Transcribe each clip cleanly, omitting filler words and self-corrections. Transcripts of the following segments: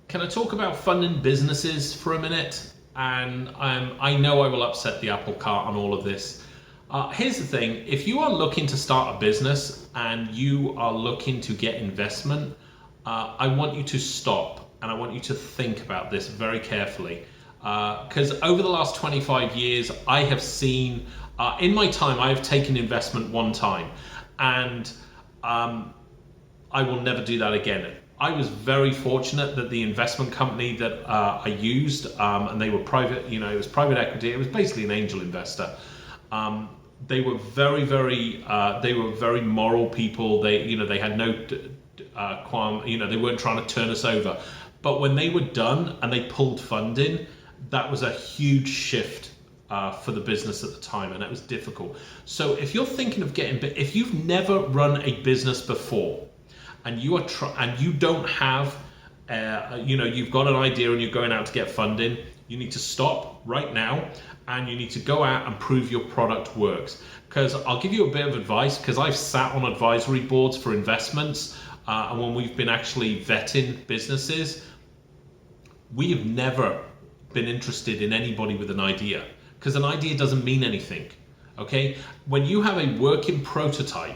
Can I talk about funding businesses for a minute? And I know I will upset the apple cart on all of this. Here's the thing, if you are looking to start a business and you are looking to get investment, I want you to stop and I want you to think about this very carefully. Because over the last 25 years, I have seen, in my time, I have taken investment one time, and I will never do that again. I was very fortunate that the investment company that I used, and they were private, it was private equity. It was basically an angel investor. They were they were very moral people. They had no qualm. They weren't trying to turn us over. But when they were done and they pulled funding, that was a huge shift for the business at the time, and it was difficult. So if you're thinking of if you've never run a business before, and you don't have, you've got an idea and you're going out to get funding, you need to stop right now and you need to go out and prove your product works. Because I'll give you a bit of advice, because I've sat on advisory boards for investments, and when we've been actually vetting businesses, we have never been interested in anybody with an idea, because an idea doesn't mean anything. Okay, when you have a working prototype,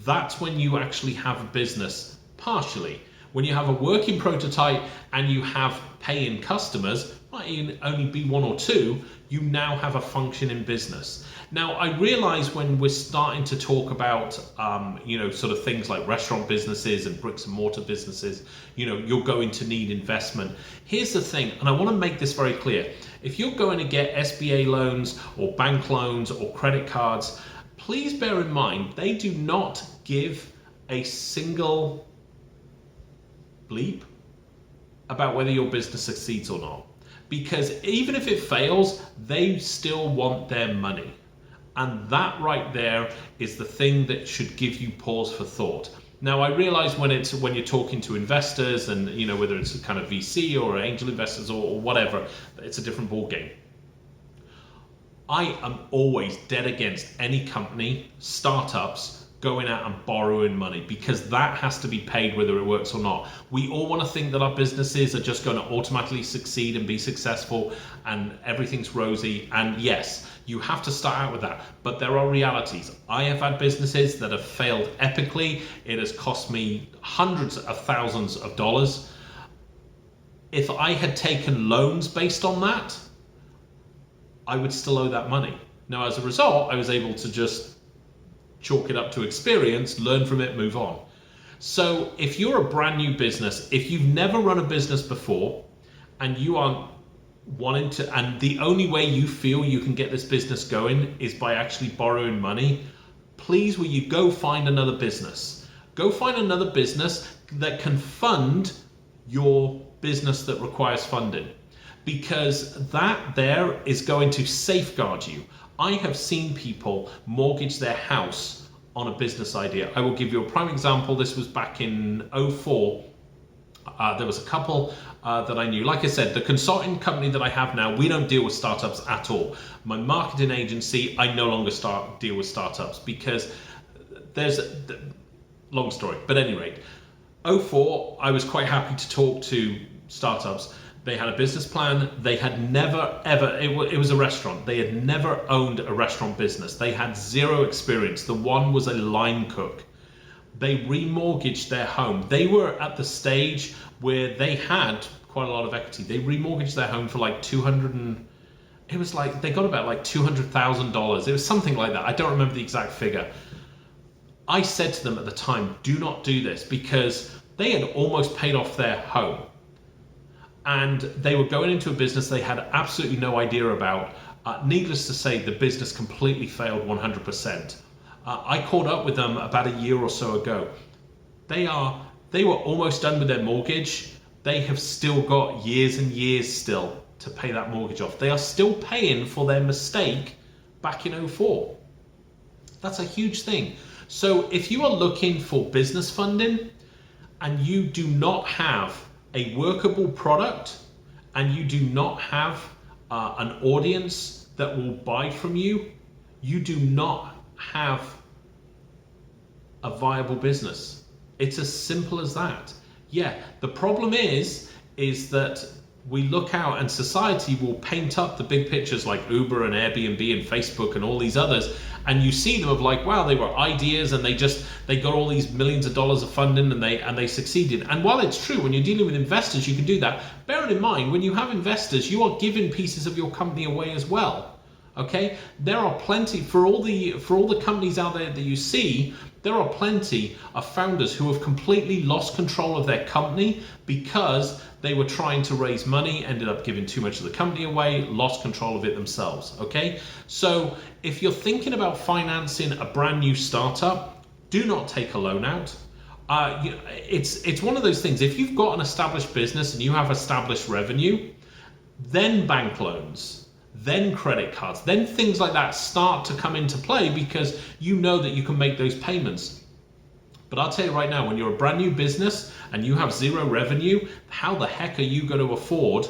that's when you actually have a business, partially. When you have a working prototype and you have paying customers, might only be one or two, you now have a functioning business. Now, I realize when we're starting to talk about, sort of things like restaurant businesses and bricks and mortar businesses, you're going to need investment. Here's the thing, and I want to make this very clear. If you're going to get SBA loans or bank loans or credit cards, please bear in mind, they do not give a single bleep about whether your business succeeds or not. Because even if it fails, they still want their money. And that right there is the thing that should give you pause for thought. Now, I realize when you're talking to investors and, whether it's a kind of VC or angel investors or whatever, it's a different ball game. I am always dead against any company, startups, going out and borrowing money, because that has to be paid whether it works or not. We all want to think that our businesses are just going to automatically succeed and be successful and everything's rosy. And yes, you have to start out with that. But there are realities. I have had businesses that have failed epically. It has cost me hundreds of thousands of dollars. If I had taken loans based on that, I would still owe that money. Now, as a result, I was able to just chalk it up to experience, learn from it, move on. So if you're a brand new business, if you've never run a business before and you are wanting to, and the only way you feel you can get this business going is by actually borrowing money, please will you go find another business. Go find another business that can fund your business that requires funding, because that there is going to safeguard you. I have seen people mortgage their house on a business idea. I will give you a prime example. This was back in 2004. There was a couple that I knew. Like I said, the consulting company that I have now, we don't deal with startups at all. My marketing agency, I no longer deal with startups because there's long story. But at any rate, 2004, I was quite happy to talk to startups. They had a business plan. They had never, ever, it was a restaurant. They had never owned a restaurant business. They had zero experience. The one was a line cook. They remortgaged their home. They were at the stage where they had quite a lot of equity. They remortgaged their home for like they got about like $200,000. It was something like that. I don't remember the exact figure. I said to them at the time, do not do this, because they had almost paid off their home. And they were going into a business they had absolutely no idea about. Needless to say, the business completely failed 100%. I caught up with them about a year or so ago. They were almost done with their mortgage. They have still got years and years still to pay that mortgage off. They are still paying for their mistake back in 2004. That's a huge thing. So if you are looking for business funding and you do not have a workable product and you do not have an audience that will buy from you, you do not have a viable business. It's as simple as that. Yeah, the problem is is that we look out and society will paint up the big pictures like Uber and Airbnb and Facebook and all these others, and you see them of like, wow, they were ideas and they got all these millions of dollars of funding and they succeeded. And while it's true, when you're dealing with investors, you can do that. Bear in mind, when you have investors, you are giving pieces of your company away as well. Okay, there are plenty for all the companies out there that you see. There are plenty of founders who have completely lost control of their company because they were trying to raise money, ended up giving too much of the company away, lost control of it themselves. Okay, so if you're thinking about financing a brand new startup, do not take a loan out. It's one of those things. If you've got an established business and you have established revenue, then bank loans, then credit cards, then things like that start to come into play because you know that you can make those payments. But I'll tell you right now, when you're a brand new business and you have zero revenue, how the heck are you going to afford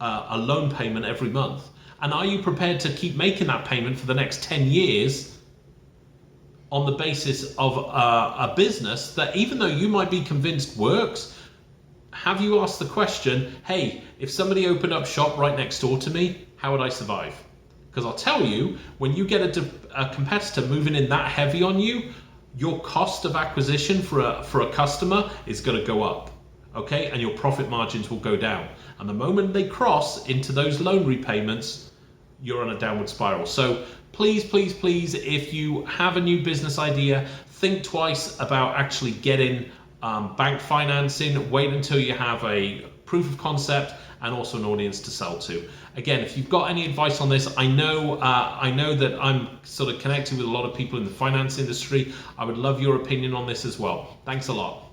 a loan payment every month? And are you prepared to keep making that payment for the next 10 years on the basis of a business that, even though you might be convinced works, have you asked the question, hey, if somebody opened up shop right next door to me, how would I survive? Because I'll tell you, when you get a competitor moving in that heavy on you, your cost of acquisition for a customer is going to go up, okay? And your profit margins will go down. And the moment they cross into those loan repayments, you're on a downward spiral. So please, please, please, if you have a new business idea, think twice about actually getting bank financing. Wait until you have a proof of concept and also an audience to sell to. Again, if you've got any advice on this, I know that I'm sort of connected with a lot of people in the finance industry. I would love your opinion on this as well. Thanks a lot.